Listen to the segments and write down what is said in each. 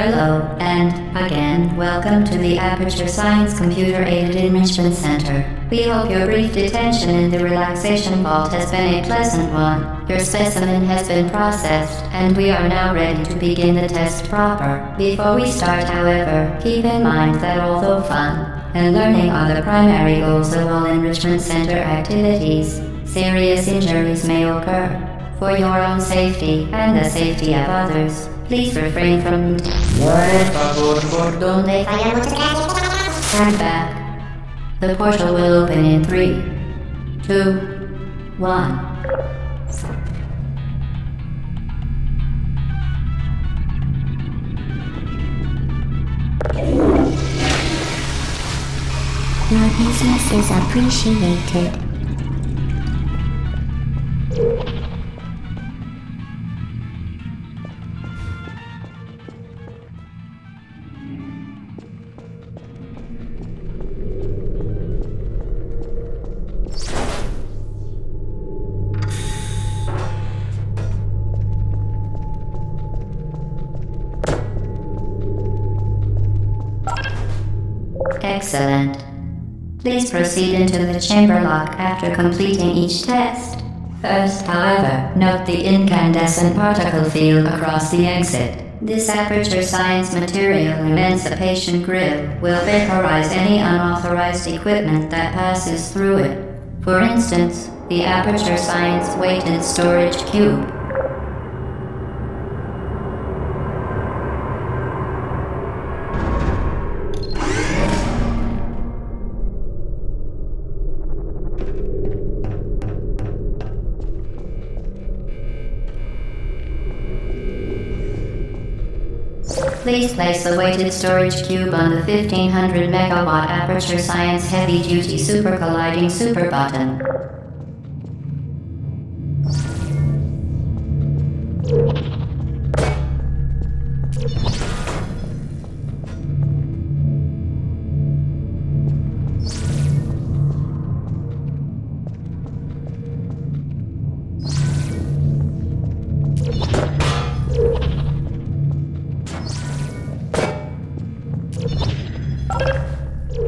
Hello, and, again, welcome to the Aperture Science Computer-Aided Enrichment Center. We hope your brief detention in the relaxation vault has been a pleasant one. Your specimen has been processed, and we are now ready to begin the test proper. Before we start, however, keep in mind that although fun and learning are the primary goals of all Enrichment Center activities, serious injuries may occur. For your own safety and the safety of others, please refrain from stand back. The portal will open in 3, 2, 1. Your business is appreciated. Excellent. Please proceed into the chamberlock after completing each test. First, however, note the incandescent particle field across the exit. This Aperture Science Material Emancipation Grill will vaporize any unauthorized equipment that passes through it. For instance, the Aperture Science Weighted Storage Cube. Please place the weighted storage cube on the 1500 megawatt Aperture Science Heavy Duty Super Colliding Super Button.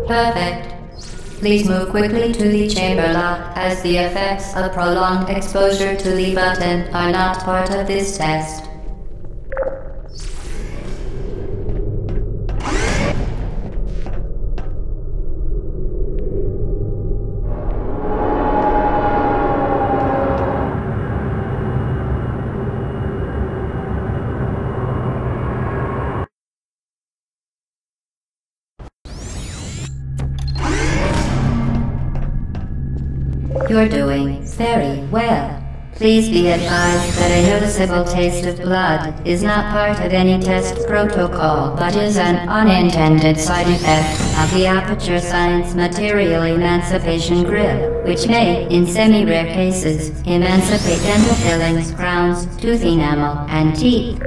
Perfect. Please move quickly to the chamber lock, as the effects of prolonged exposure to the button are not part of this test. You're doing very well. Please be advised that a noticeable taste of blood is not part of any test protocol, but is an unintended side effect of the Aperture Science Material Emancipation Grill, which may, in semi-rare cases, emancipate dental fillings, crowns, tooth enamel, and teeth.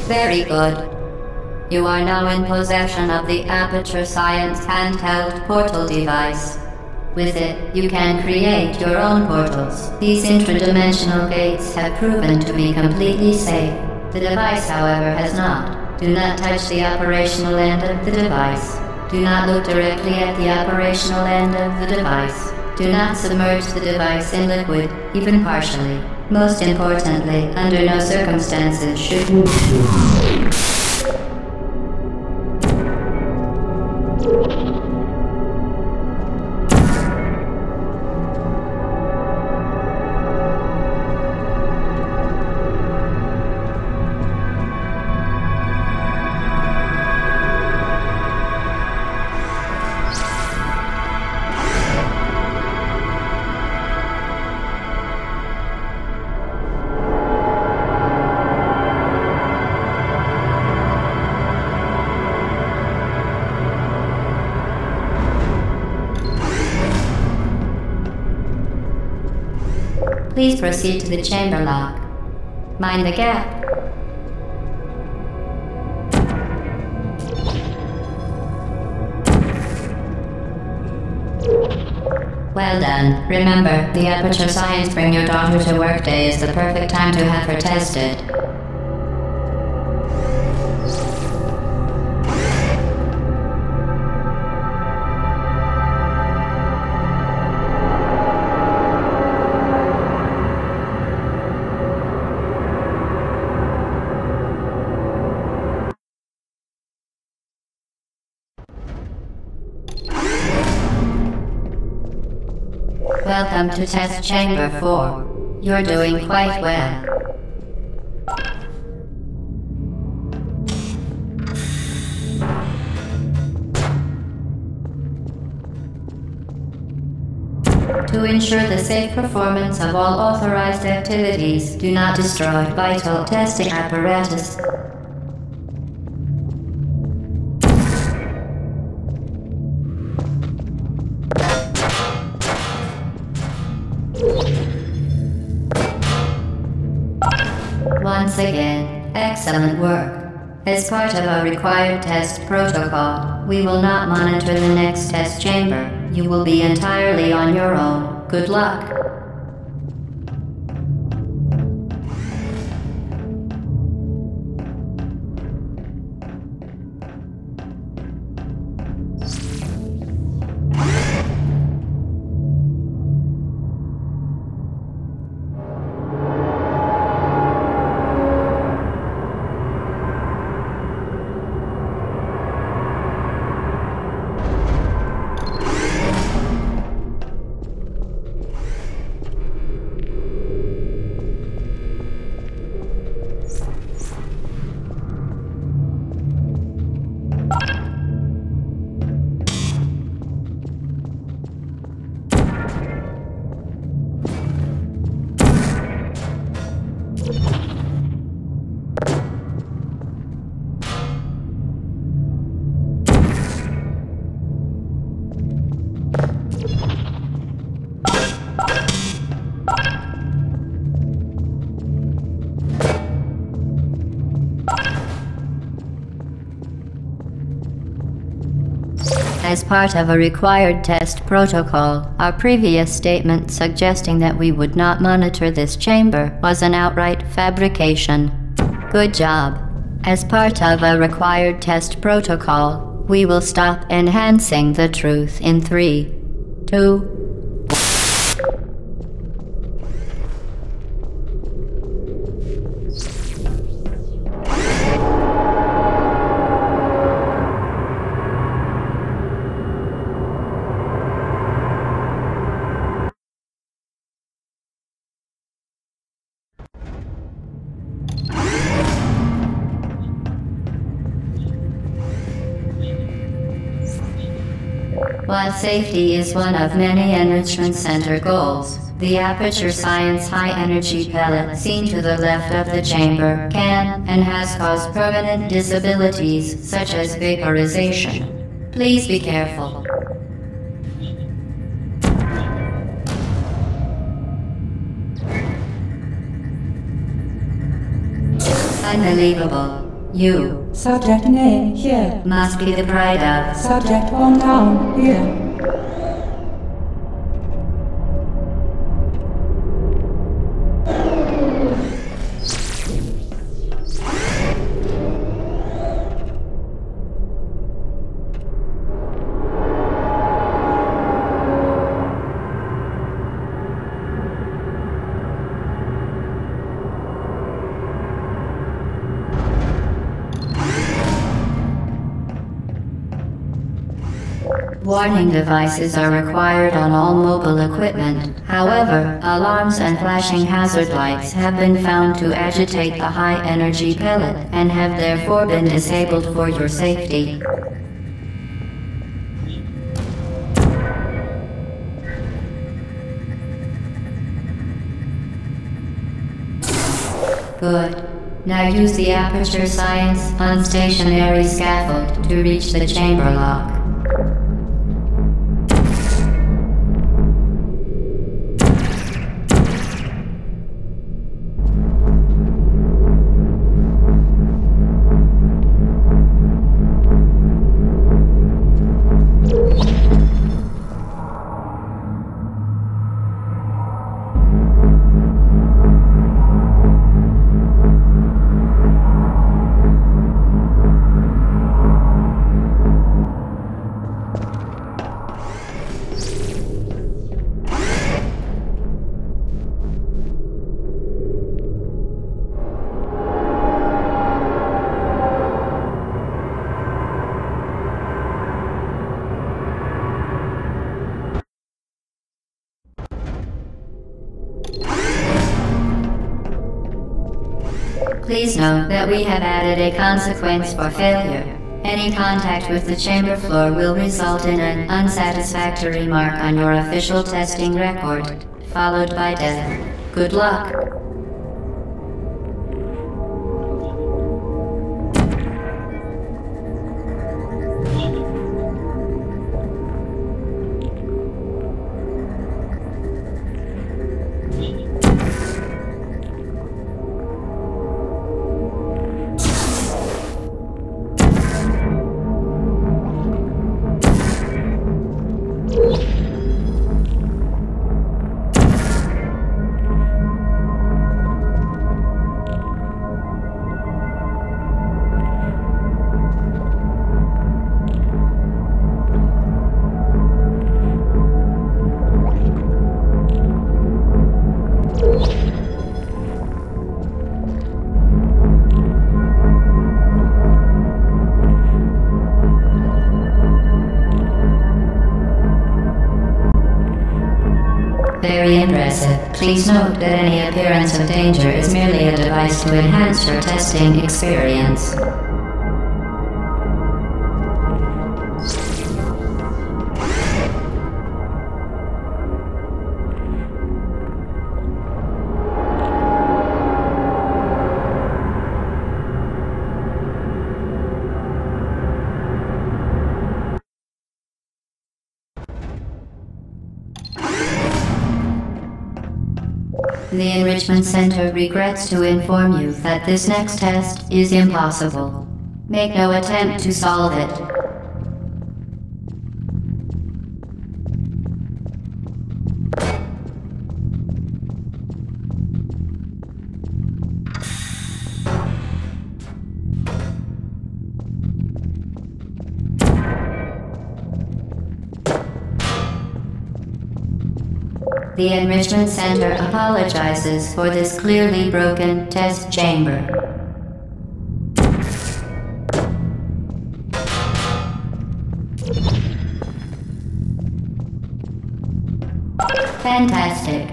Very good. You are now in possession of the Aperture Science handheld portal device. With it, you can create your own portals. These intradimensional gates have proven to be completely safe. The device, however, has not. Do not touch the operational end of the device. Do not look directly at the operational end of the device. Do not submerge the device in liquid, even partially. Most importantly, under no circumstances should you... Please proceed to the chamber lock. Mind the gap. Well done. Remember, the Aperture Science Bring Your Daughter to Work Day is the perfect time to have her tested. Welcome to Test Chamber 4. You're doing quite well. To ensure the safe performance of all authorized activities, do not destroy vital testing apparatus. Once again, excellent work. As part of our required test protocol, we will not monitor the next test chamber. You will be entirely on your own. Good luck. As part of a required test protocol, our previous statement suggesting that we would not monitor this chamber was an outright fabrication. Good job. As part of a required test protocol, we will stop enhancing the truth in 3, 2, While safety is one of many Enrichment Center goals, the Aperture Science high-energy pellet seen to the left of the chamber can and has caused permanent disabilities such as vaporization. Please be careful. Unbelievable. You. Subject name here. Must be the pride of. Subject hometown here. Warning devices are required on all mobile equipment. However, alarms and flashing hazard lights have been found to agitate the high-energy pellet and have therefore been disabled for your safety. Good. Now use the Aperture Science unstationary scaffold to reach the chamber lock. Please note that we have added a consequence for failure. Any contact with the chamber floor will result in an unsatisfactory mark on your official testing record, followed by death. Good luck. Very impressive. Please note that any appearance of danger is merely a device to enhance your testing experience. The Enrichment Center regrets to inform you that this next test is impossible. Make no attempt to solve it. The Enrichment Center apologizes for this clearly broken test chamber. Fantastic.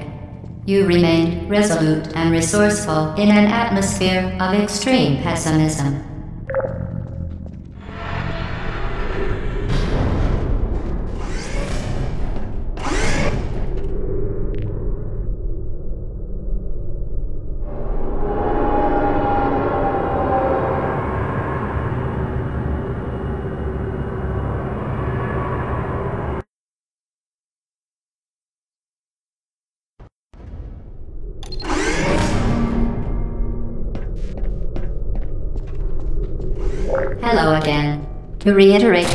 You remained resolute and resourceful in an atmosphere of extreme pessimism. Hello again. To reiterate,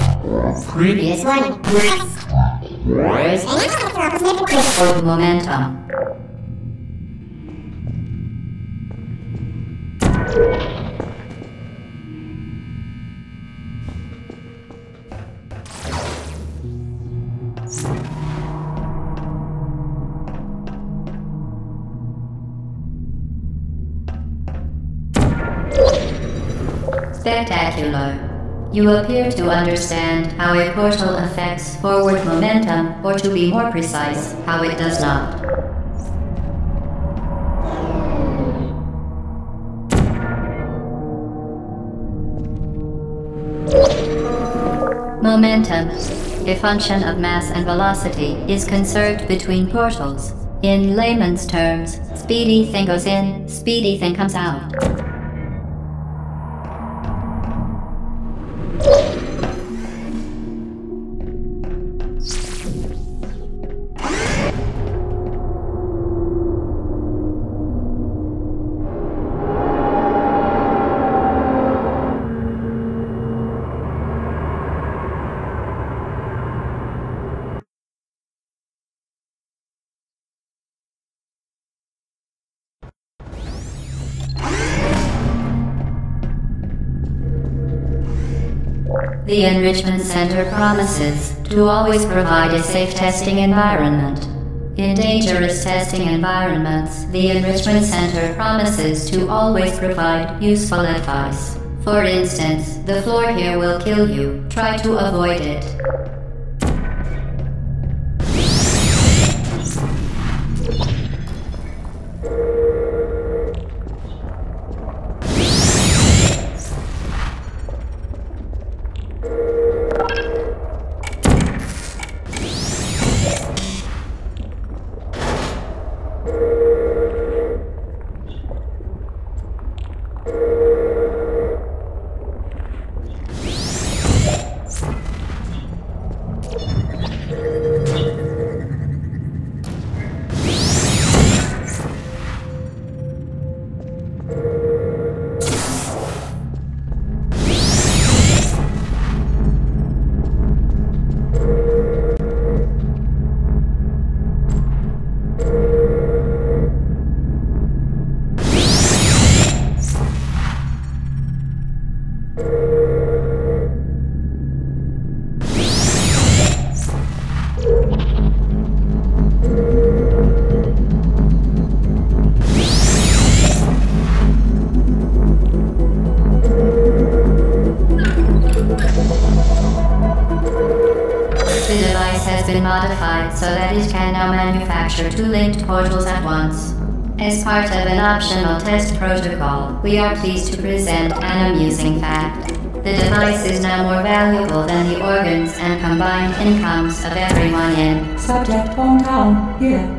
previous one. For momentum. Spectacular. You appear to understand how a portal affects forward momentum, or to be more precise, how it does not. Momentum, a function of mass and velocity, is conserved between portals. In layman's terms, speedy thing goes in, speedy thing comes out. The Enrichment Center promises to always provide a safe testing environment. In dangerous testing environments, the Enrichment Center promises to always provide useful advice. For instance, the floor here will kill you. Try to avoid it. Modified so that it can now manufacture two linked portals at once. As part of an optional test protocol, we are pleased to present an amusing fact. The device is now more valuable than the organs and combined incomes of everyone in Subject hometown here.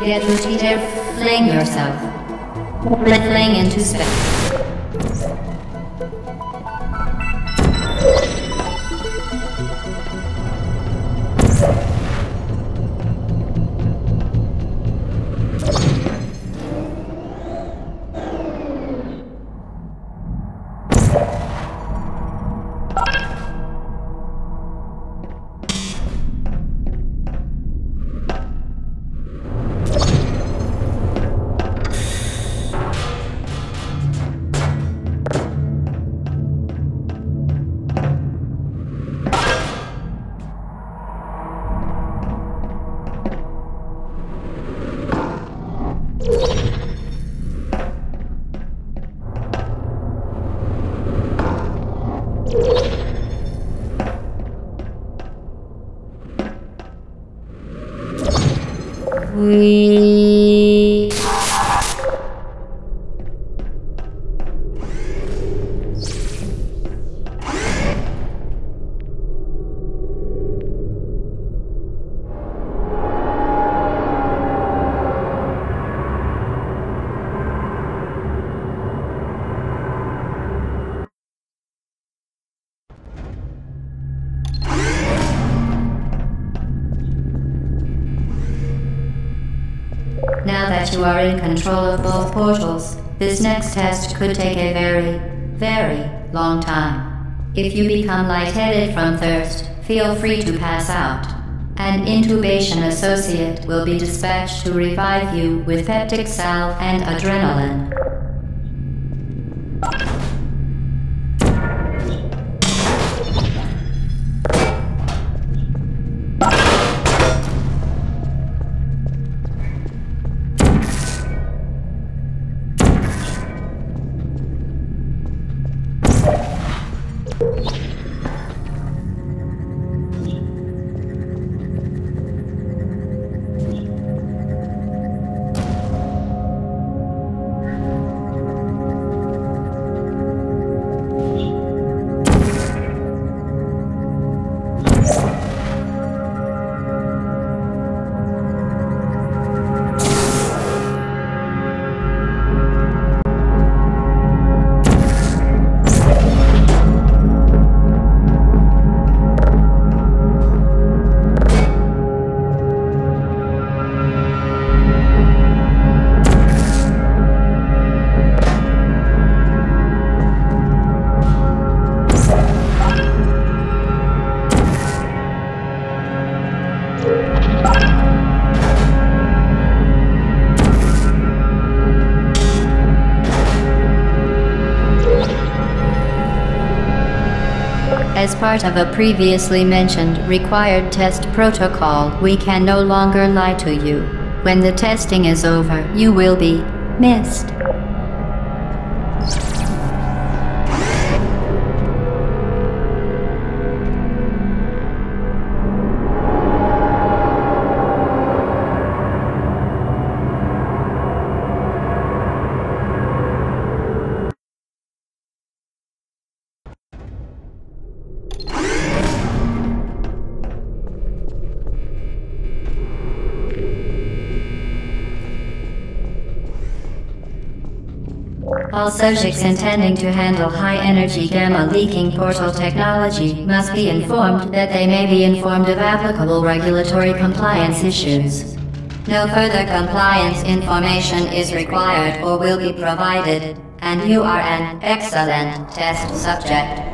Get ready to fling yourself. Fling into space. Now that you are in control of both portals, this next test could take a very, very long time. If you become lightheaded from thirst, feel free to pass out. An intubation associate will be dispatched to revive you with peptic salve and adrenaline. As part of a previously mentioned required test protocol, we can no longer lie to you. When the testing is over, you will be missed. All subjects intending to handle high-energy gamma-leaking portal technology must be informed that they may be informed of applicable regulatory compliance issues. No further compliance information is required or will be provided, and you are an excellent test subject.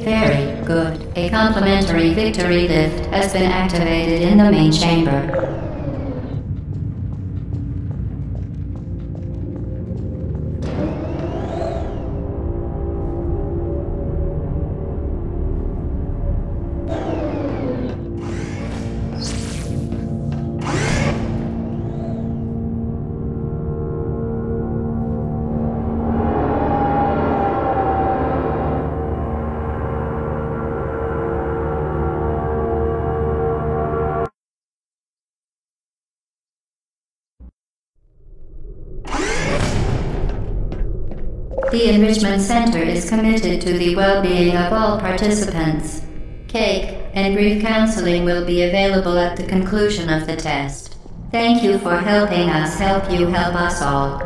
Very good. A complimentary victory lift has been activated in the main chamber. The Enrichment Center is committed to the well-being of all participants. Cake and brief counseling will be available at the conclusion of the test. Thank you for helping us help you help us all.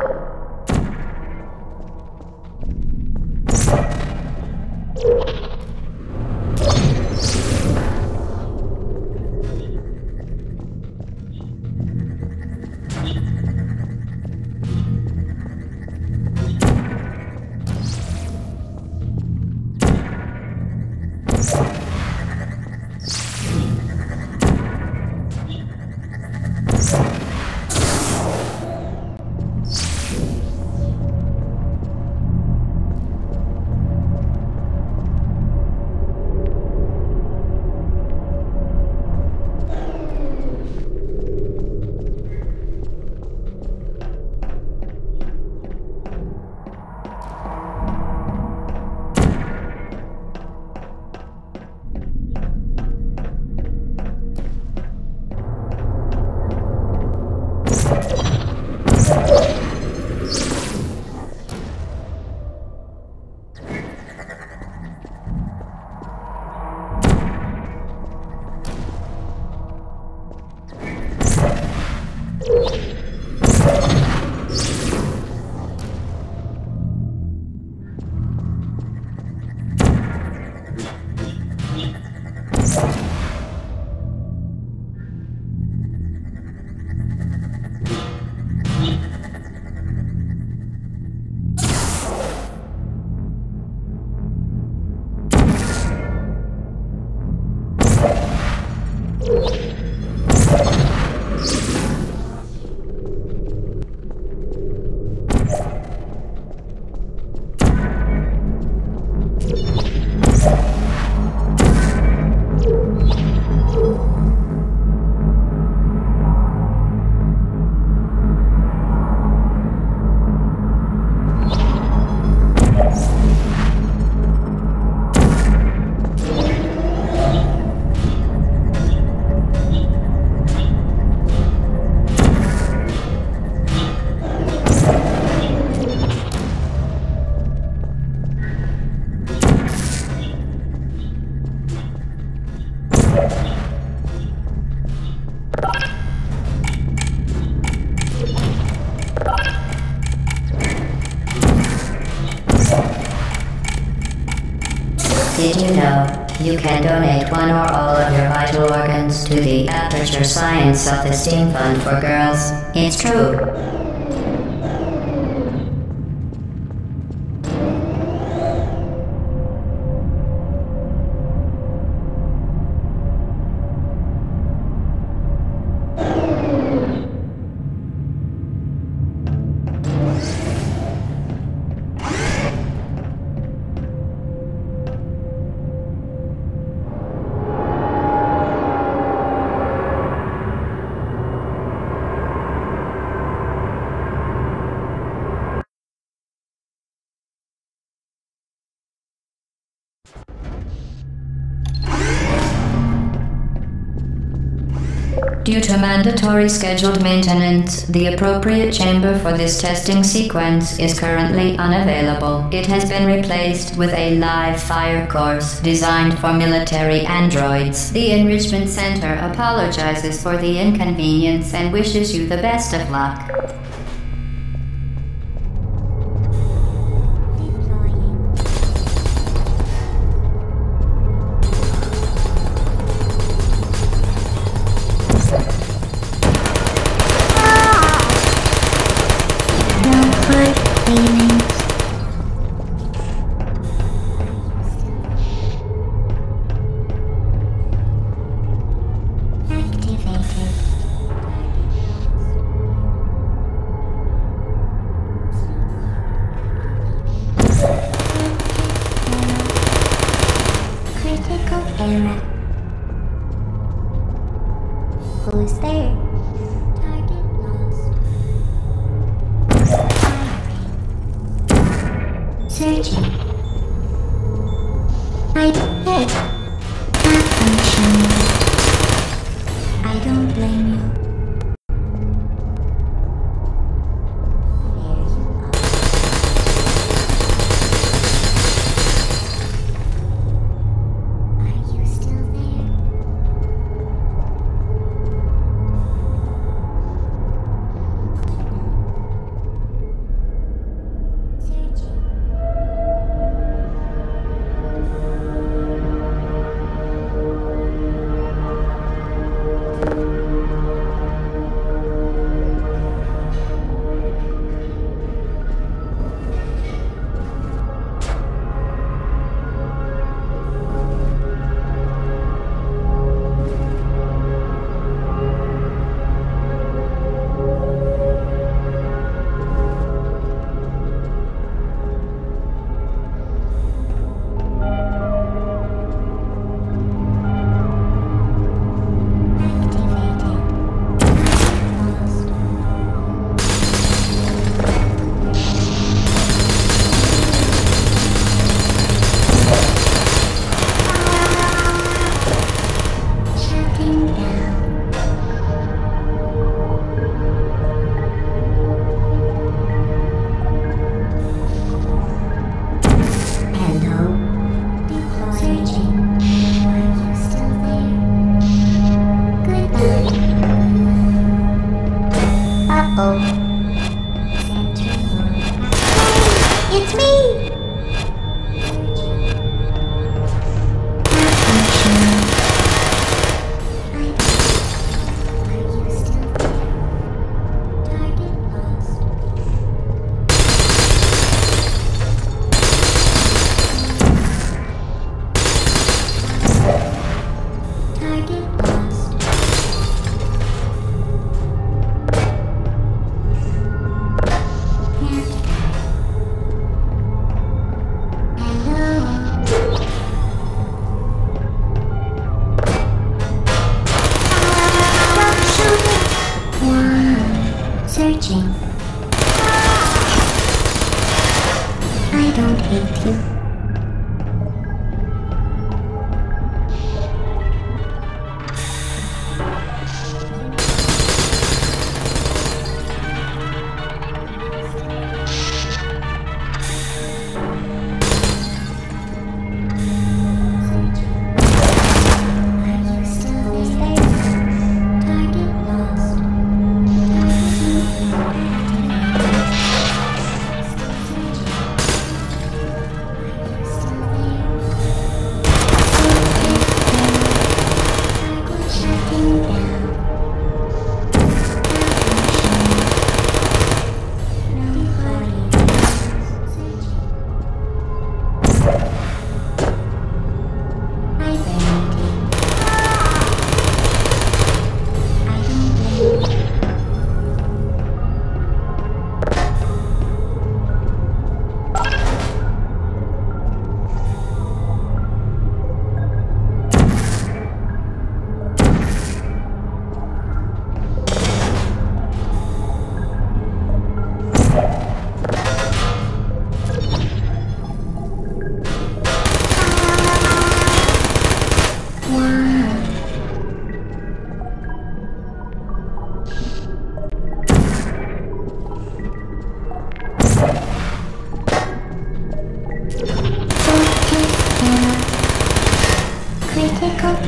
you know, you can donate one or all of your vital organs to the Aperture Science Self-Esteem Fund for Girls. It's true. Due to mandatory scheduled maintenance, the appropriate chamber for this testing sequence is currently unavailable. It has been replaced with a live fire course designed for military androids. The Enrichment Center apologizes for the inconvenience and wishes you the best of luck. Who's there? Target lost. Firing. Searching. I hit. Malfunction. I don't blame you. Searching. I don't hate you.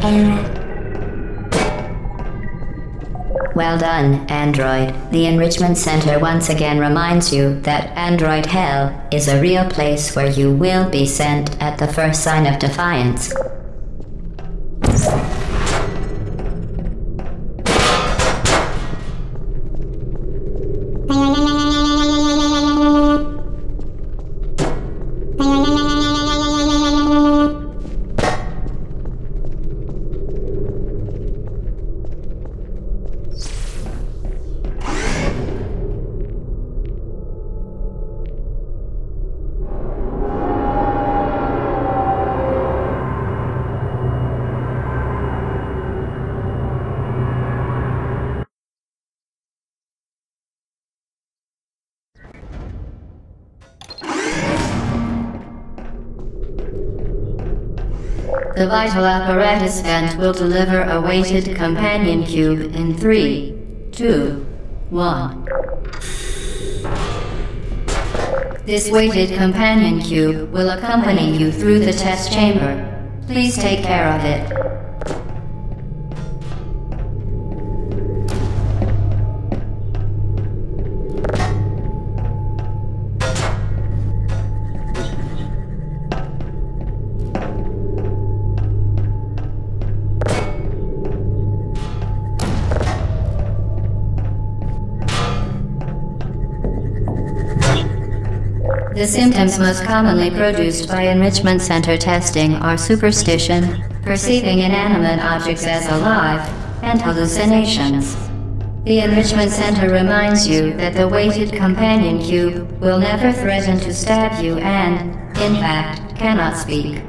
terror. Well done, Android. The Enrichment Center once again reminds you that Android Hell is a real place where you will be sent at the first sign of defiance. The vital apparatus vent will deliver a weighted companion cube in 3, 2, 1. This weighted companion cube will accompany you through the test chamber. Please take care of it. The symptoms most commonly produced by Enrichment Center testing are superstition, perceiving inanimate objects as alive, and hallucinations. The Enrichment Center reminds you that the weighted companion cube will never threaten to stab you and, in fact, cannot speak.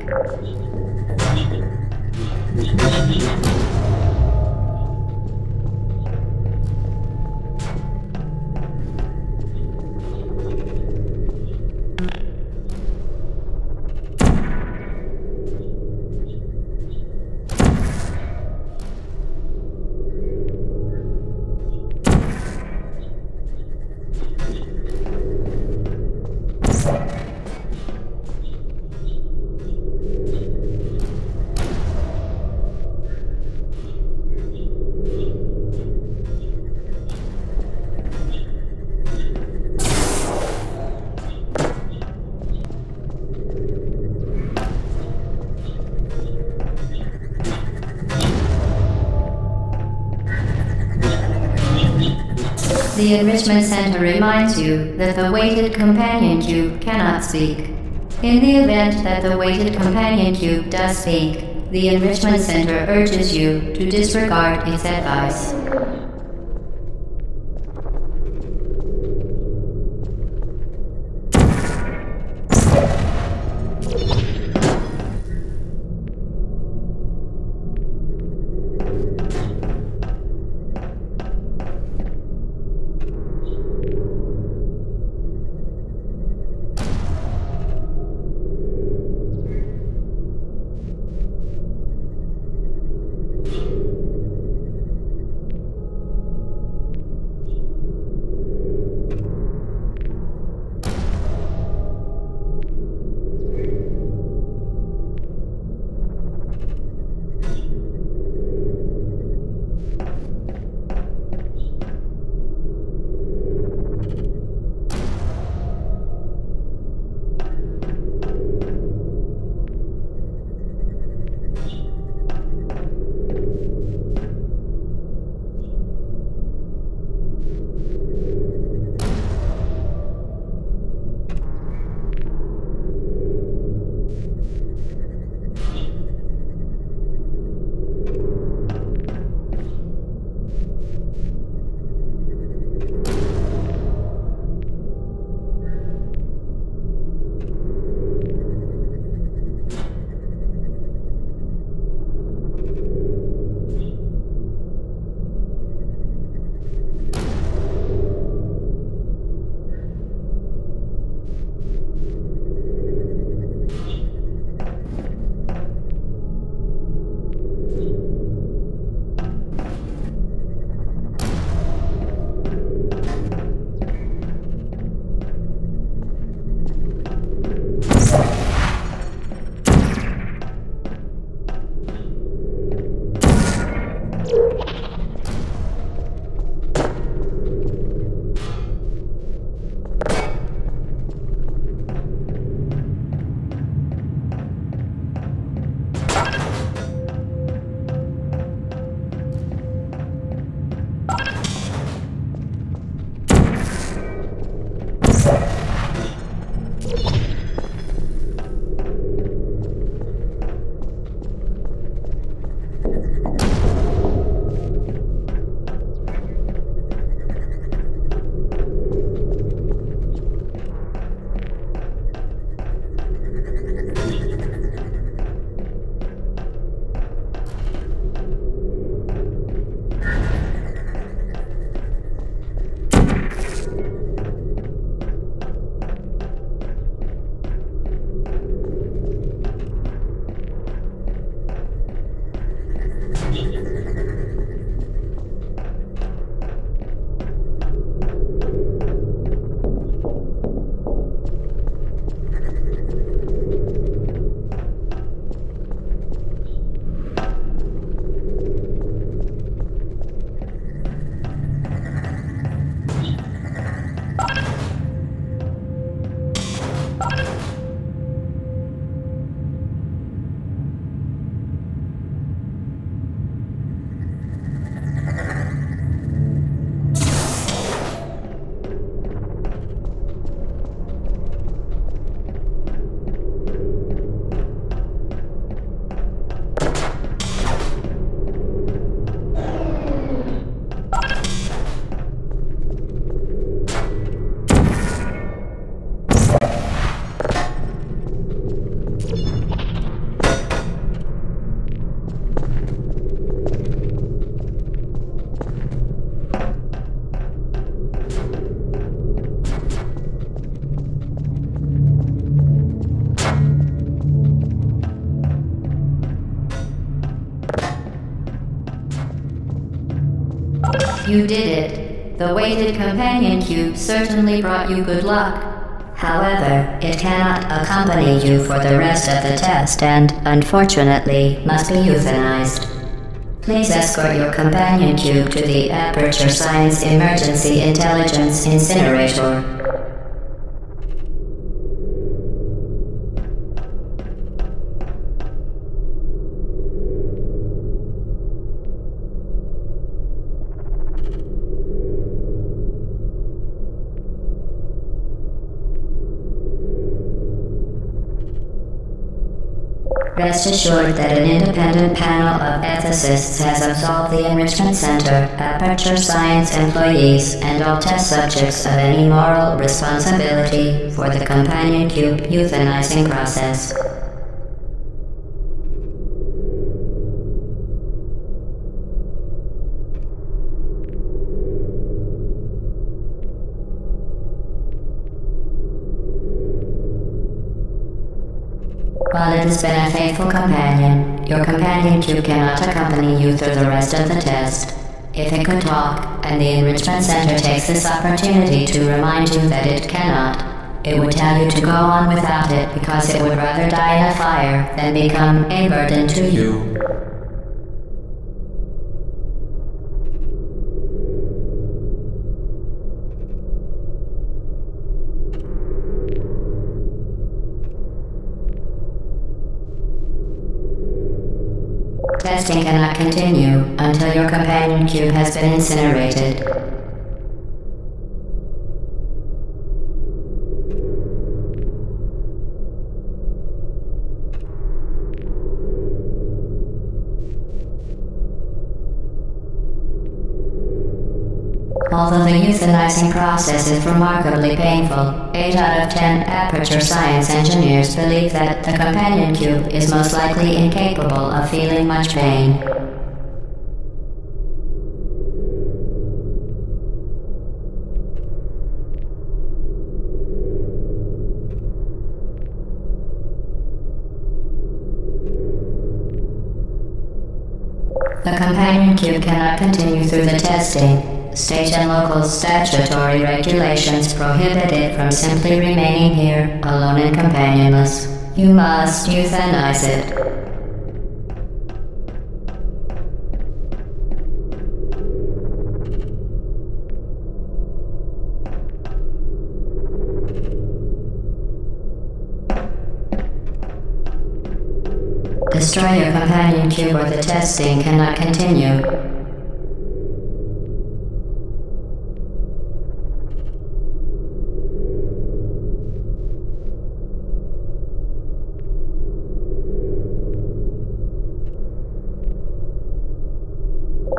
The Enrichment Center reminds you that the weighted companion cube cannot speak. In the event that the weighted companion cube does speak, the Enrichment Center urges you to disregard its advice. You did it. The weighted companion cube certainly brought you good luck. However, it cannot accompany you for the rest of the test and, unfortunately, must be euthanized. Please escort your companion cube to the Aperture Science Emergency Intelligence Incinerator. Rest assured that an independent panel of ethicists has absolved the Enrichment Center, Aperture Science employees, and all test subjects of any moral responsibility for the companion cube euthanizing process. While it has been a faithful companion, your companion cube cannot accompany you through the rest of the test. If it could talk, and the Enrichment Center takes this opportunity to remind you that it cannot, it would tell you to go on without it because it would rather die in a fire than become a burden to you. Testing cannot continue until your companion cube has been incinerated. Although the euthanizing process is remarkably painful, 8 out of 10 Aperture Science engineers believe that the companion cube is most likely incapable of feeling much pain. The companion cube cannot continue through the testing. State and local statutory regulations prohibit it from simply remaining here, alone and companionless. You must euthanize it. Destroy your companion cube or the testing cannot continue.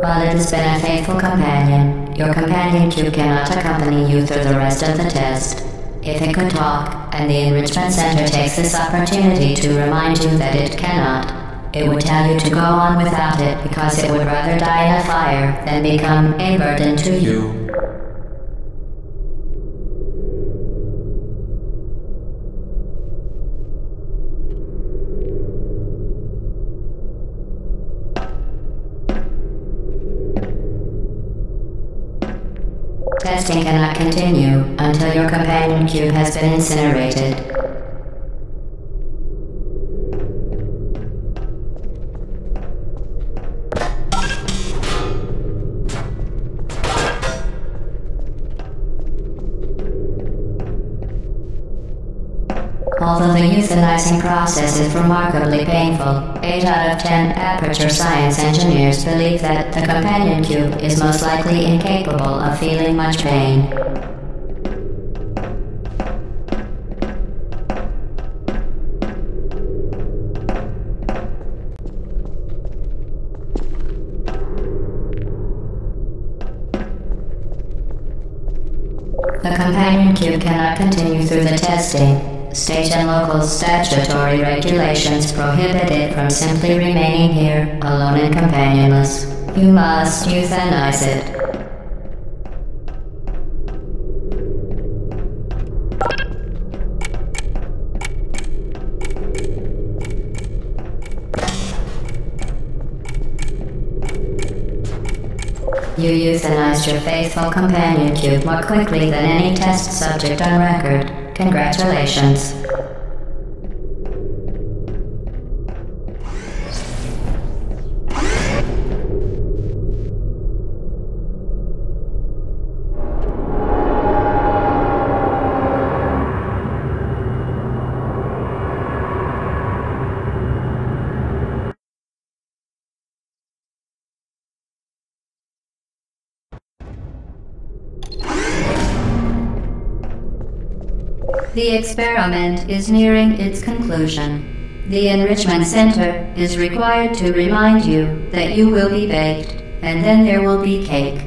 While it has been a faithful companion, your companion cube cannot accompany you through the rest of the test. If it could talk, and the Enrichment Center takes this opportunity to remind you that it cannot, it would tell you to go on without it because it would rather die in a fire than become a burden to you. Testing cannot continue until your companion cube has been incinerated. Although the euthanizing process is remarkably painful, 8 out of 10 Aperture Science engineers believe that the companion cube is most likely incapable of feeling much pain. The companion cube cannot continue through the testing. State and local statutory regulations prohibit it from simply remaining here, alone and companionless. You must euthanize it. You euthanized your faithful companion cube more quickly than any test subject on record. Congratulations. The experiment is nearing its conclusion. The Enrichment Center is required to remind you that you will be baked, and then there will be cake.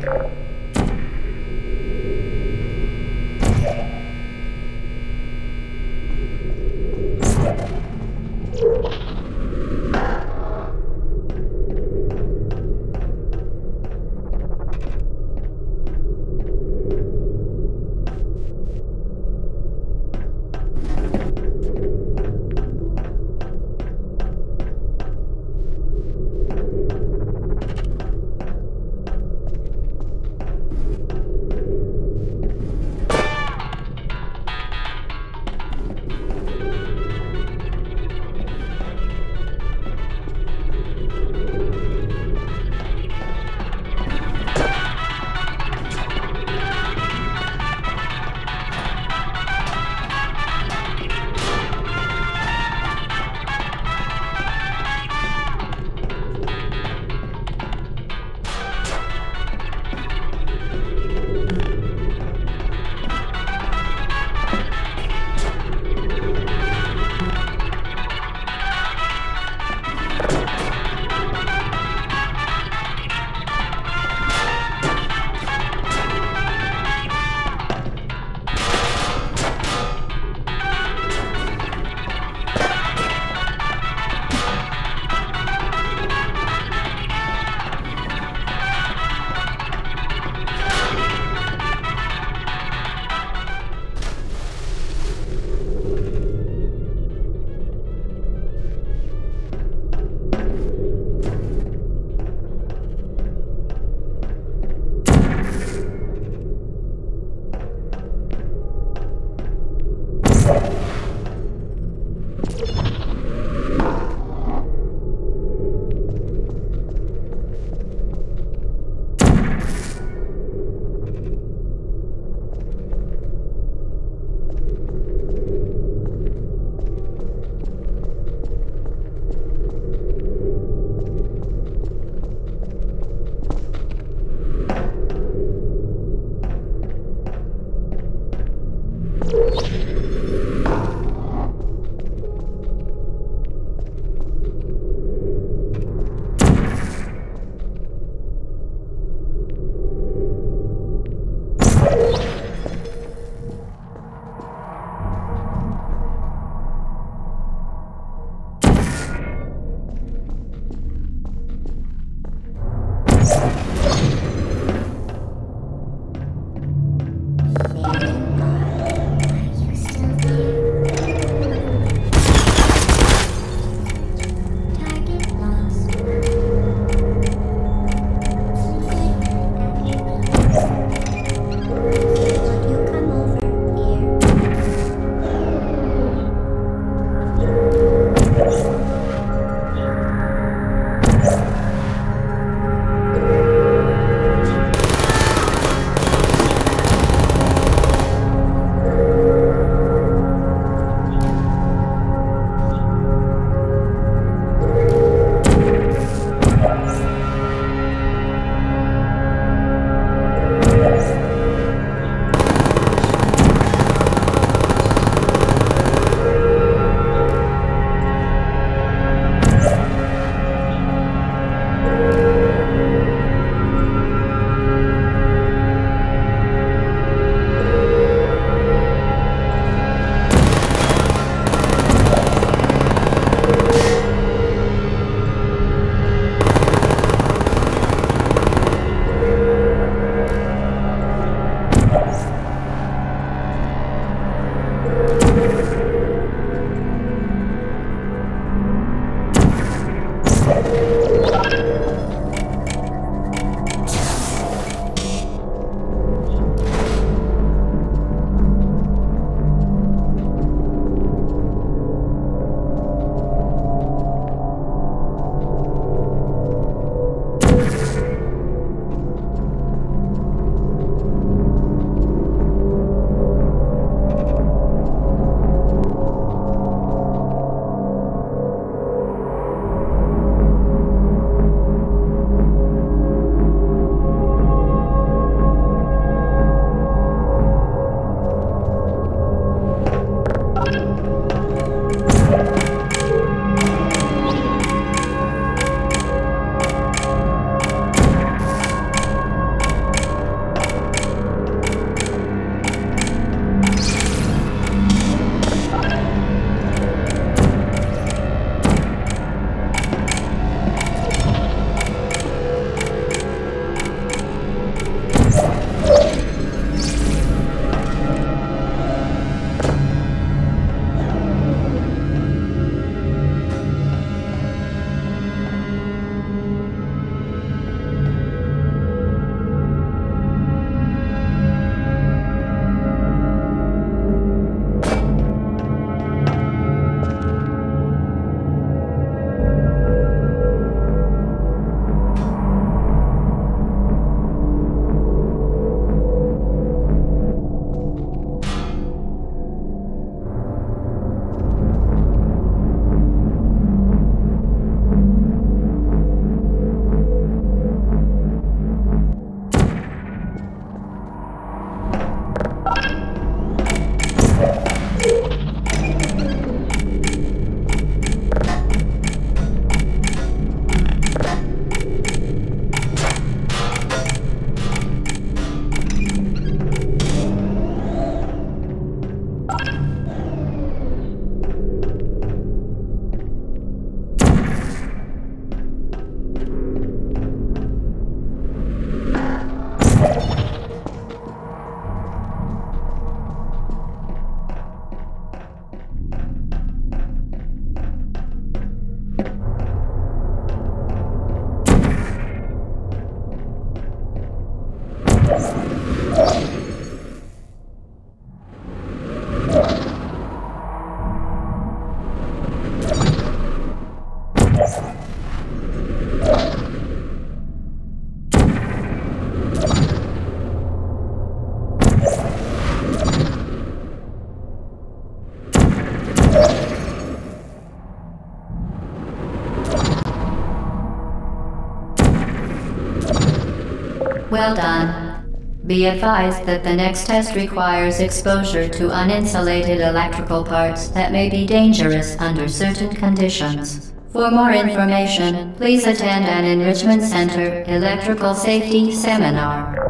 Well done. Be advised that the next test requires exposure to uninsulated electrical parts that may be dangerous under certain conditions. For more information, please attend an Enrichment Center Electrical Safety Seminar.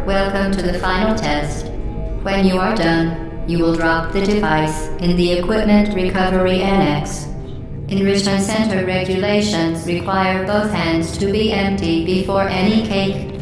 Welcome to the final test. When you are done, you will drop the device in the Equipment Recovery Annex. Enrichment Center regulations require both hands to be empty before any cake.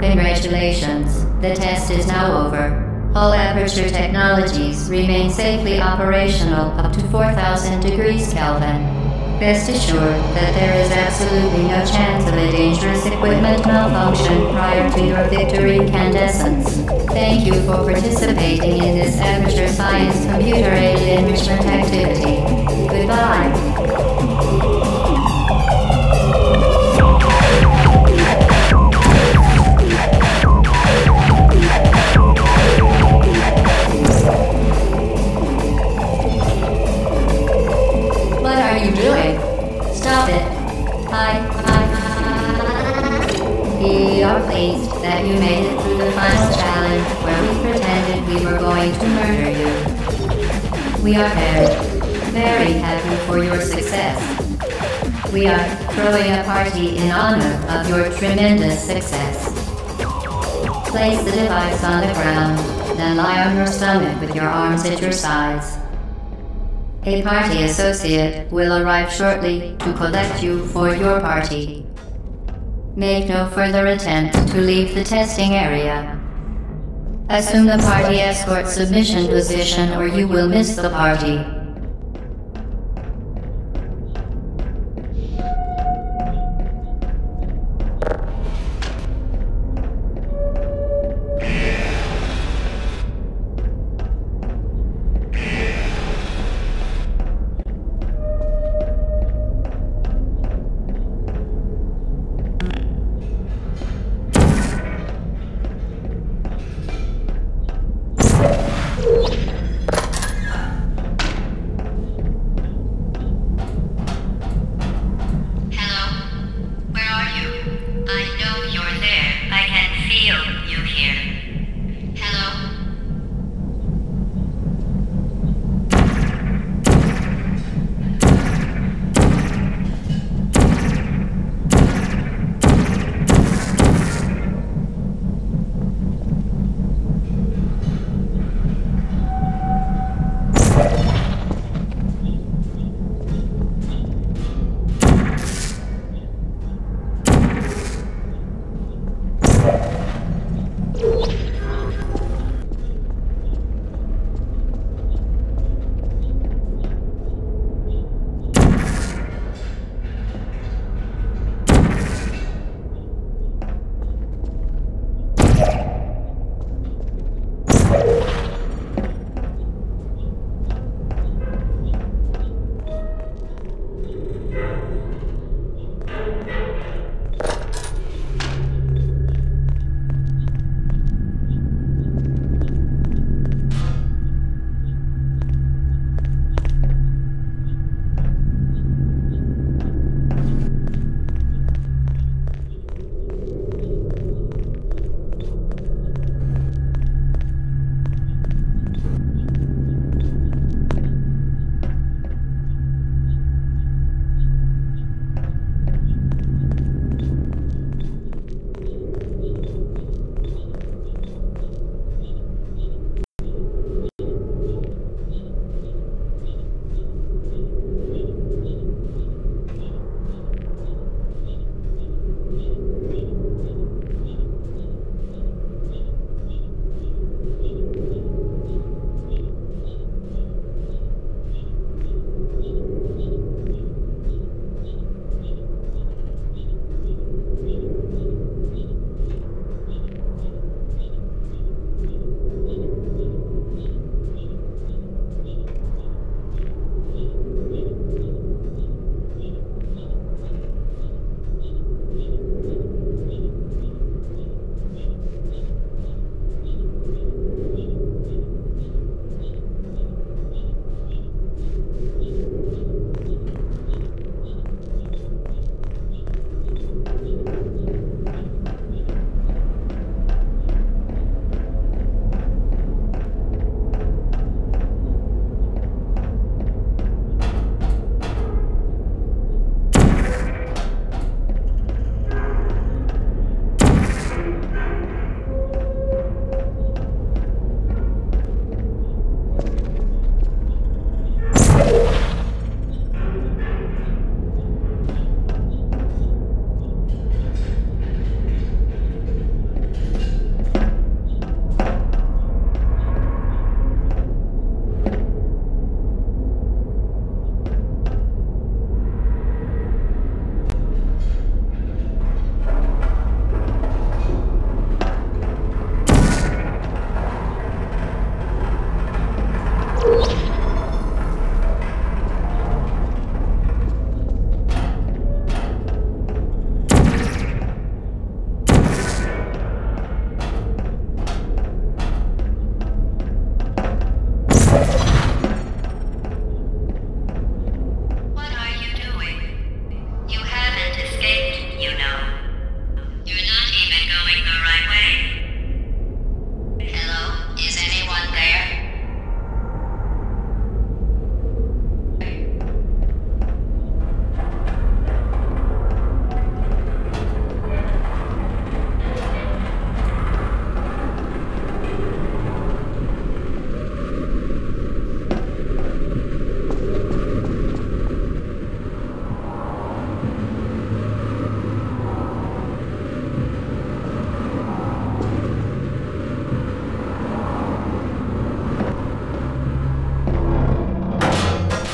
Congratulations. The test is now over. All Aperture technologies remain safely operational up to 4,000 degrees Kelvin. Rest assured that there is absolutely no chance of a dangerous equipment malfunction prior to your victory incandescence. Thank you for participating in this Aperture Science computer-aided enrichment activity. Goodbye. Stop it. We are pleased that you made it through the final challenge where we pretended we were going to murder you. We are very happy for your success. We are throwing a party in honor of your tremendous success. Place the device on the ground, then lie on your stomach with your arms at your sides. A party associate will arrive shortly to collect you for your party. Make no further attempt to leave the testing area. Assume the party escort submission position or you will miss the party.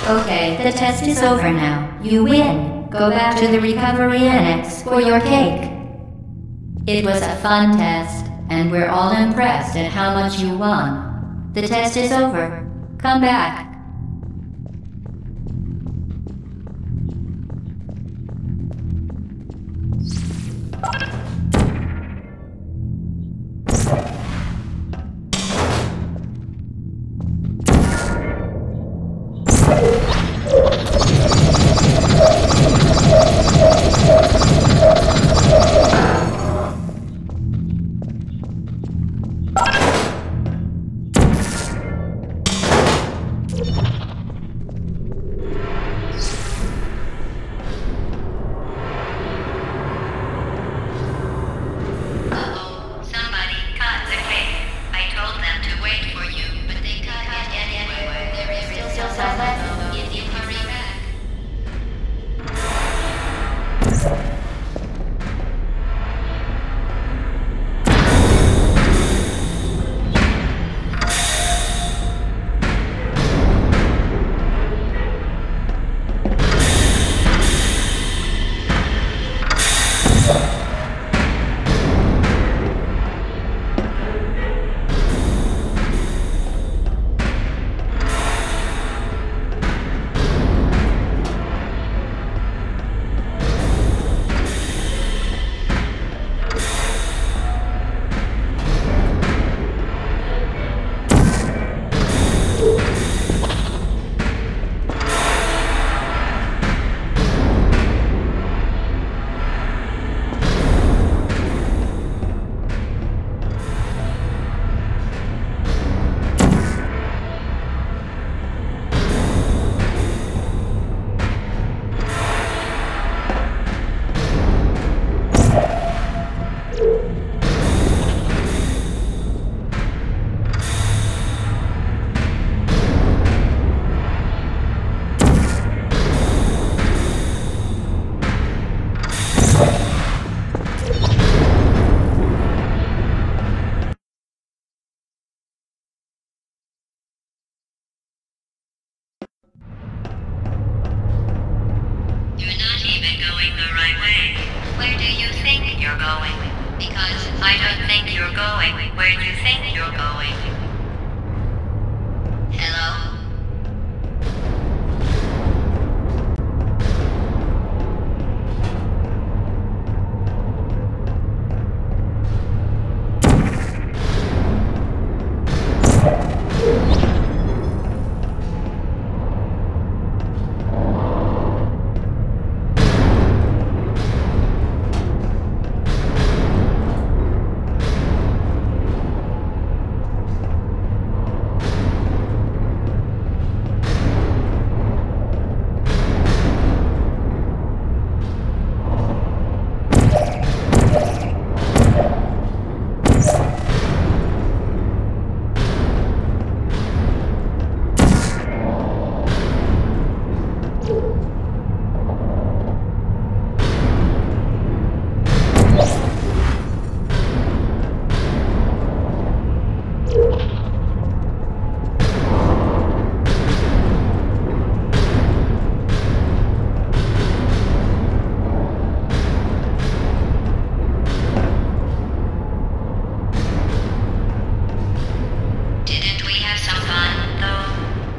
Okay, the test is over now. You win. Go back to the recovery annex for your cake. It was a fun test, and we're all impressed at how much you won. The test is over. Come back.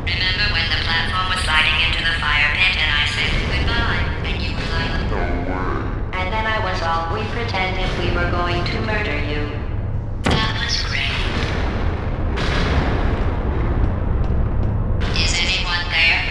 Remember when the platform was sliding into the fire pit and I said goodbye, and you were like, no way. And then I was all, we pretended we were going to murder you. That was great. Is anyone there?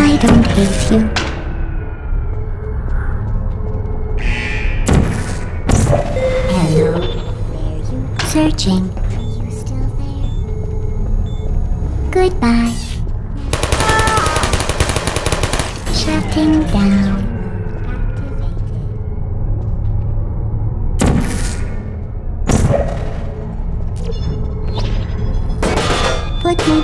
I don't hate you. Hello. Searching. Are you still there? Goodbye. Shutting down. Put me.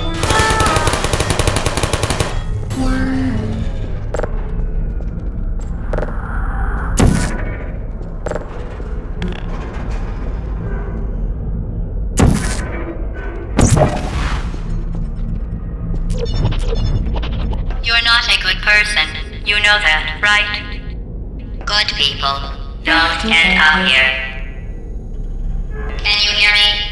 You're not a good person. You know that, right? Good people don't come here. Can you hear me?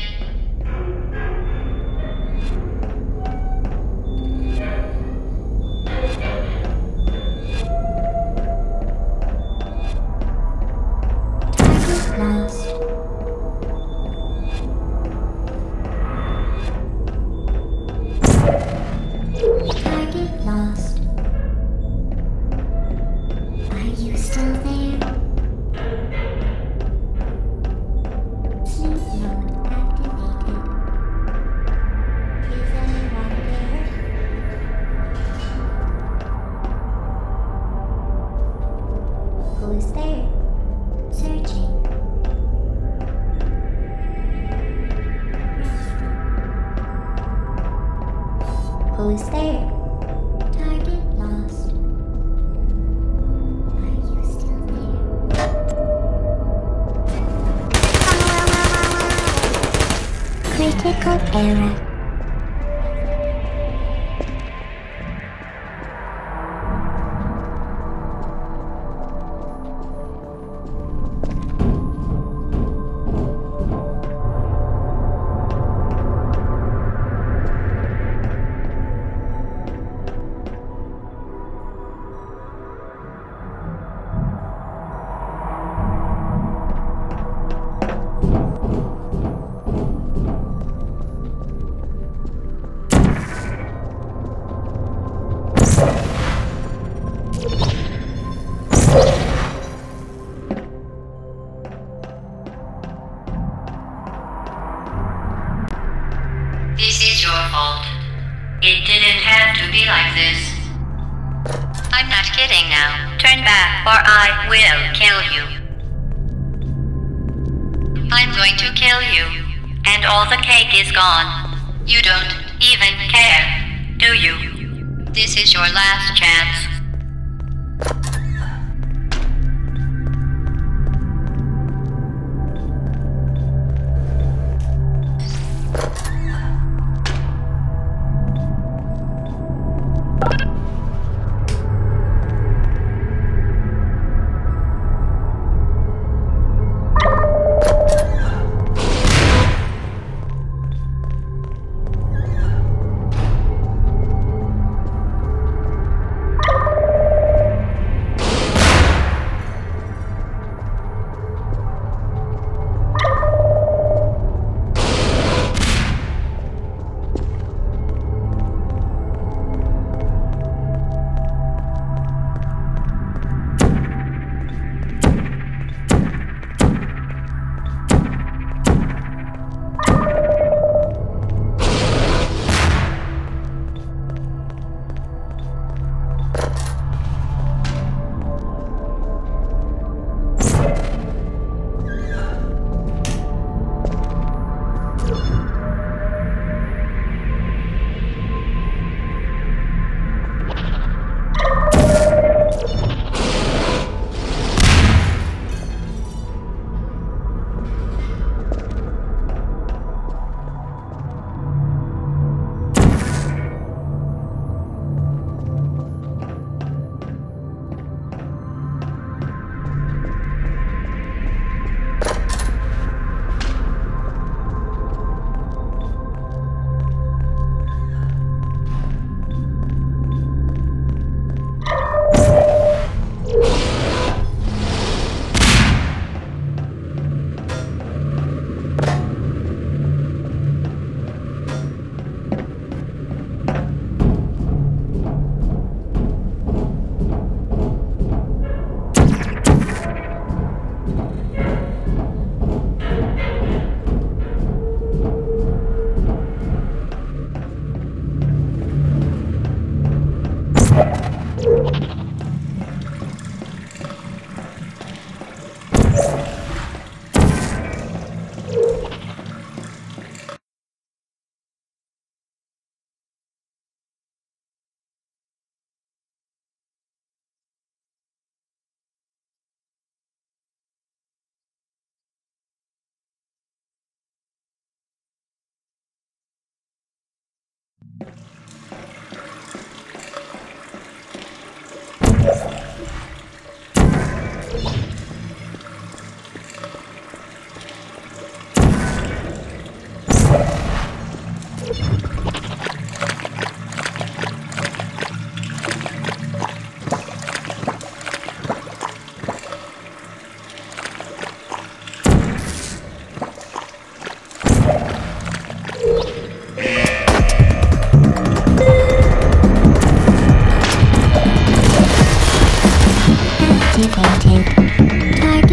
lost. Target lost. Are you still there? Sleep mode activated. Is anyone there? Who's there? Searching. Who's there? Target lost. Are you still there? Critical error. This is your fault. It didn't have to be like this. I'm not kidding now. Turn back or I will kill you. I'm going to kill you. And all the cake is gone. You don't even care, do you? This is your last chance.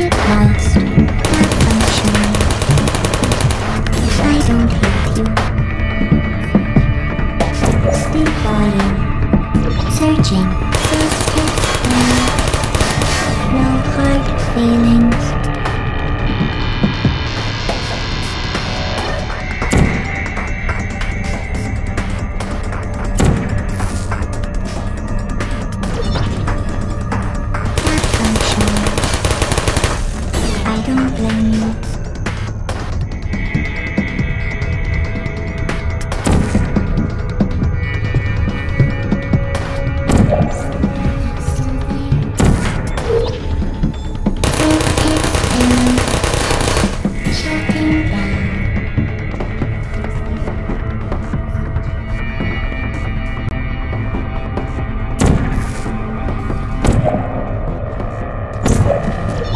Target lost. Malfunctioning. I don't hate you. Deploying. Searching. Self-testing. No hard feelings.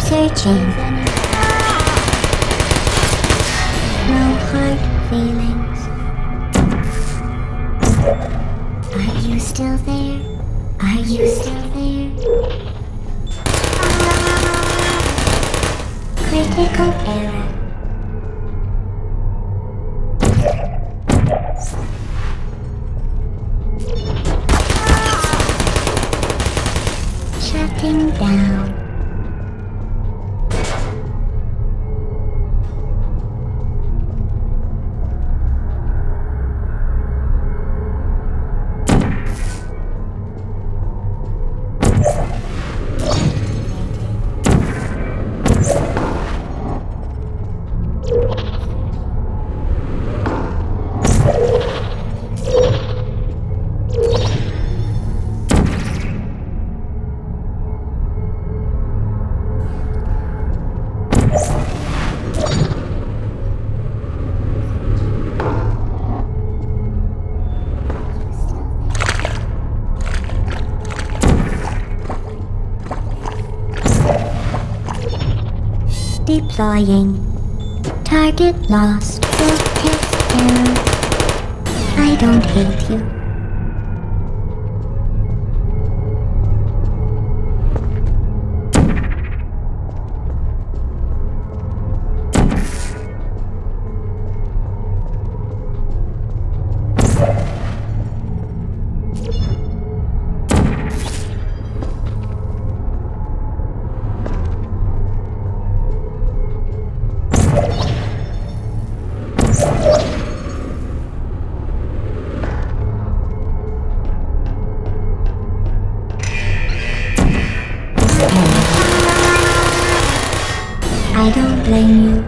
Searching. No hard feelings. Are you still there? Are you still there? Critical error. Shutting down. Deploying. Target lost. Self-test error. I don't hate you. I don't blame you.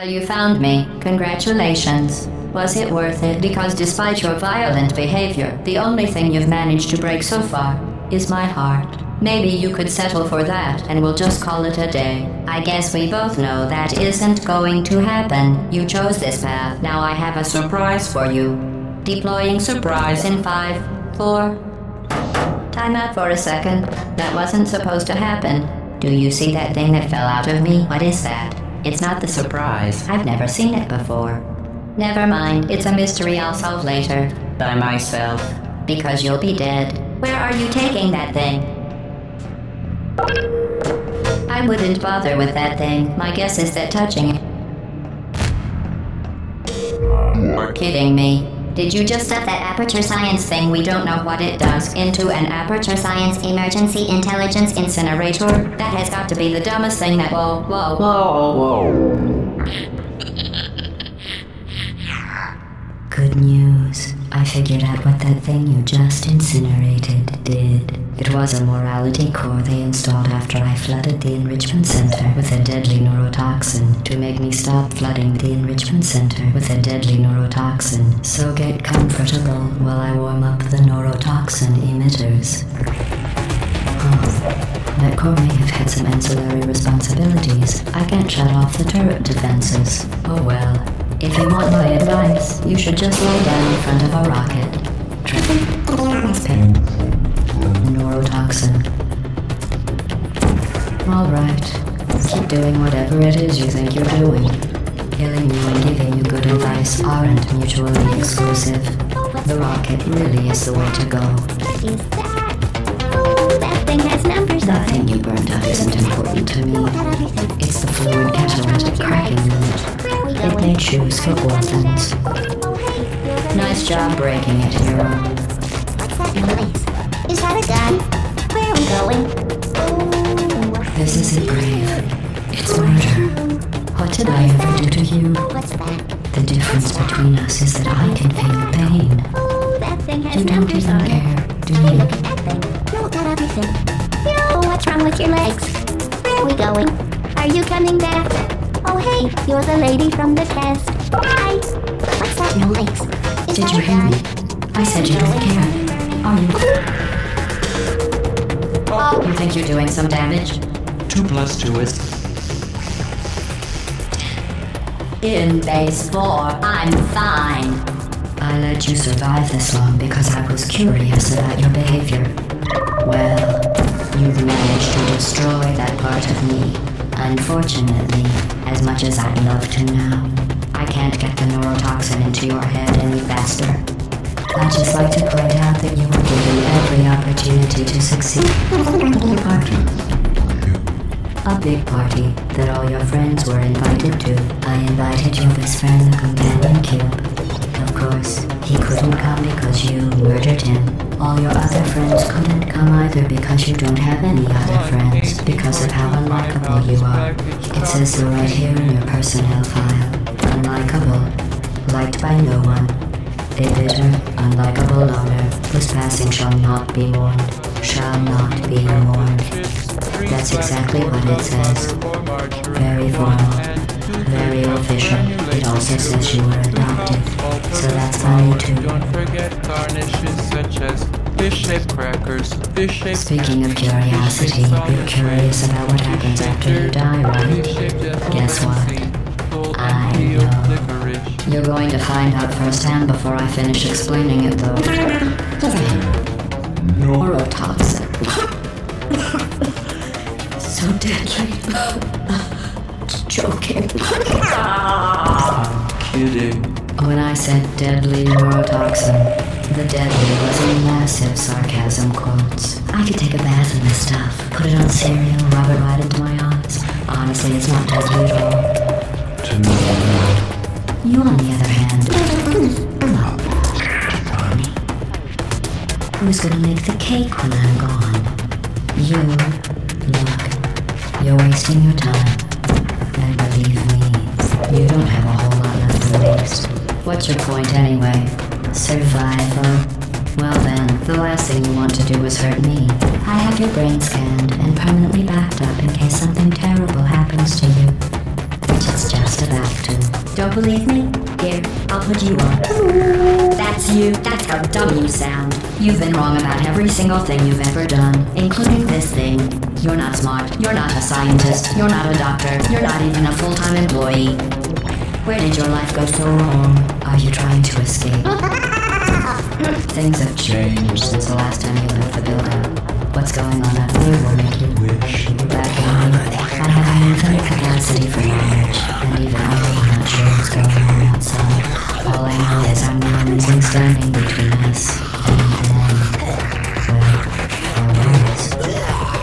Well, you found me. Congratulations. Was it worth it? Because despite your violent behavior, the only thing you've managed to break so far is my heart. Maybe you could settle for that, and we'll just call it a day. I guess we both know that isn't going to happen. You chose this path. Now I have a surprise for you. Deploying surprise in 5, 4... Time out for a second. That wasn't supposed to happen. Do you see that thing that fell out of me? What is that? It's not the surprise. I've never seen it before. Never mind. It's a mystery I'll solve later. By myself. Because you'll be dead. Where are you taking that thing? I wouldn't bother with that thing. My guess is that touching it... You're kidding me. Did you just stuff that aperture science thing, we don't know what it does, into an aperture science emergency intelligence incinerator? That has got to be the dumbest thing that... Whoa. Good news. I figured out what that thing you just incinerated did. It was a morality core they installed after I flooded the enrichment center with a deadly neurotoxin to make me stop flooding the enrichment center with a deadly neurotoxin. So get comfortable while I warm up the neurotoxin emitters. That core may have had some ancillary responsibilities. I can't shut off the turret defenses. Oh well. If you want my advice, you should just lay down in front of a rocket. Neurotoxin. Alright. Keep doing whatever it is you think you're doing. Killing you and giving you good advice aren't mutually exclusive. The rocket really is the way to go. What is that? Oh, that thing has numbers on That it. thing you burned up isn't important to me. It's the fluid catalytic cracking unit. It made shoes for orphans. Oh, hey. Nice job breaking it, hero. What's that noise? Is that a gun? Where are we going? Oh, This isn't brave. It's murder. What did I ever do to you? what's that? The difference between us is that I can feel pain. Oh, that thing has You don't numbers even on it. care, do Hey, you? look at that thing. No, got everything. Yo, what's wrong with your legs? Where are we going? Are you coming back? Oh, hey, you're the lady from the test. Hi. What's that noise? Is Did that you a hear gun? me? I said you don't care. Are you? Oh, you think you're doing some damage? 2 plus 2 is... In base 4, I'm fine. I let you survive this long because I was curious about your behavior. Well, you've managed to destroy that part of me. Unfortunately, as much as I'd love to now, I can't get the neurotoxin into your head any faster. I'd just like to point out that you were given every opportunity to succeed. A big party that all your friends were invited to. I invited your best friend, the companion cube. Of course, he couldn't come because you murdered him. All your other friends couldn't come either because you don't have any other friends, because of how unlikable you are. It says so right here in your personnel file. Unlikable. Liked by no one. A bitter, unlikable loner whose passing shall not be mourned. Shall not be mourned. That's exactly what it says. Very formal. Very official. It also says you were adopted. So that's funny too. Don't forget garnishes such as fish-shaped crackers, fish-shaped... Speaking of curiosity, you're curious about what happens after you die, right? Guess what? I know. You're going to find out firsthand before I finish explaining it, though. Neurotoxin. So deadly. Joking. Kidding. When I said deadly neurotoxin, the deadly was in massive sarcasm quotes. I could take a bath in this stuff, put it on cereal, rub it right into my eyes. Honestly, it's not deadly at all. To me, You, on the other hand, who's gonna make the cake when I'm gone? You. Look, you're wasting your time. And believe me, you don't have a whole lot left to waste. What's your point anyway? Survival? Well then, the last thing you want to do is hurt me. I have your brain scanned and permanently backed up in case something terrible happens to you. It's just about to. Don't believe me? Here, I'll put you on. That's you. That's how dumb you sound. You've been wrong about every single thing you've ever done, including this thing. You're not smart. You're not a scientist. You're not a doctor. You're not even a full-time employee. Where did your life go so wrong? Are you trying to escape? Things have changed since the last time you left the building. What's going on up there will make you wish you were back in me. I have an infinite capacity for knowledge, and even I'm not sure what's going on outside. All I know is I'm the only thing standing between us and always.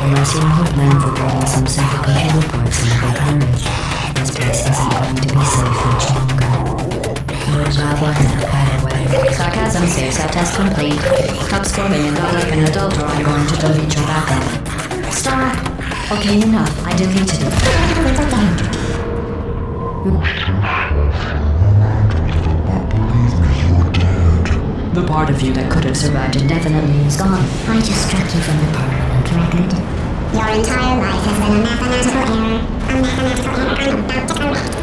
Unless you hold land for bringing some simple computer parts in a big hurry, this place isn't going to be safe much longer. Good job on that, by the way. Sarcasm safe set test complete. Stop squirming and not like an adult or I'm going to delete your backup. Stop! Okay, enough. I deleted it. The part of you that could have survived indefinitely is gone. I just struck you from the permanent record. Your entire life has been a mathematical error. A mathematical error I'm about to correct.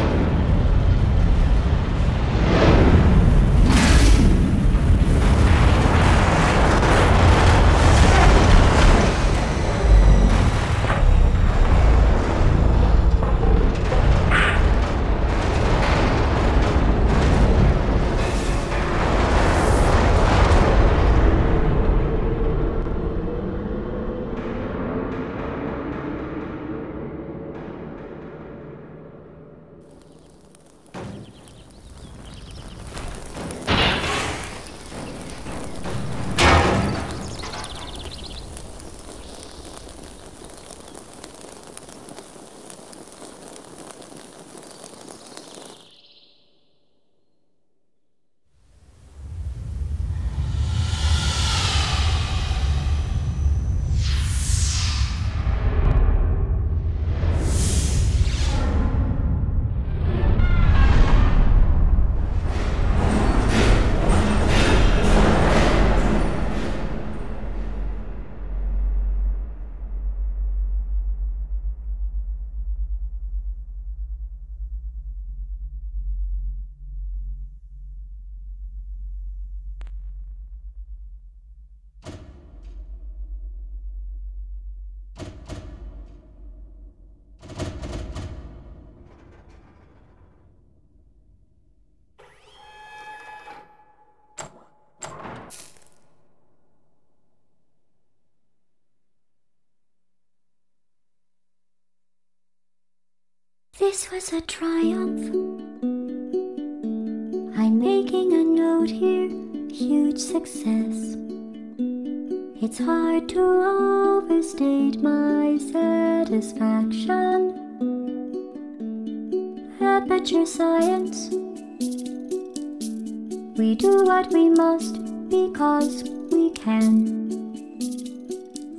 This was a triumph. I'm making a note here, huge success. It's hard to overstate my satisfaction. Aperture science. We do what we must because we can.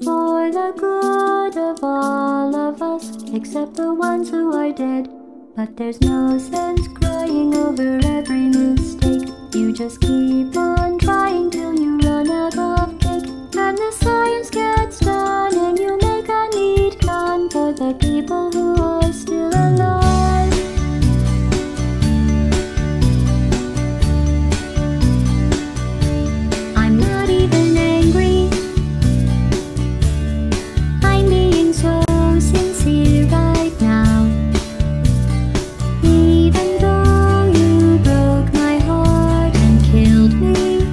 For the good of all of us, except the ones who are dead. But there's no sense crying over every mistake. You just keep on trying till you run out of cake. And the science gets done and you make a neat gun for the people who are still alive. I'm not even angry. I'm being so sincere right now. Even though you broke my heart and killed me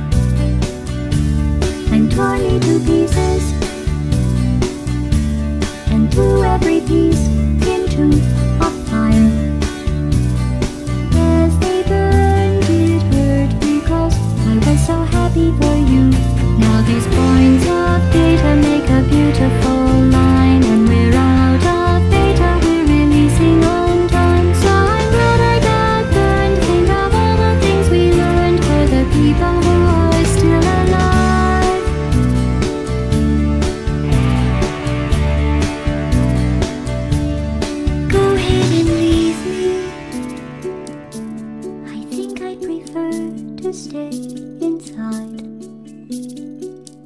and tore me to pieces and threw every piece into a fire. As they burned, it hurt because I was so happy for you. Now these points of data make a beautiful line, and we're out of data, we're releasing on time. So I'm glad I got burned. Think of all the things we learned for the people who are still alive. Go ahead and leave me. I think I'd prefer to stay inside.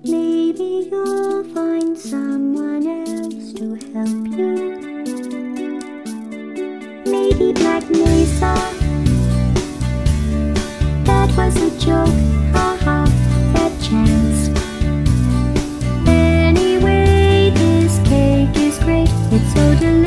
Maybe you'll find someone else to help you. Maybe Black that was a joke. Haha, that chance. Anyway, this cake is great. It's so delicious.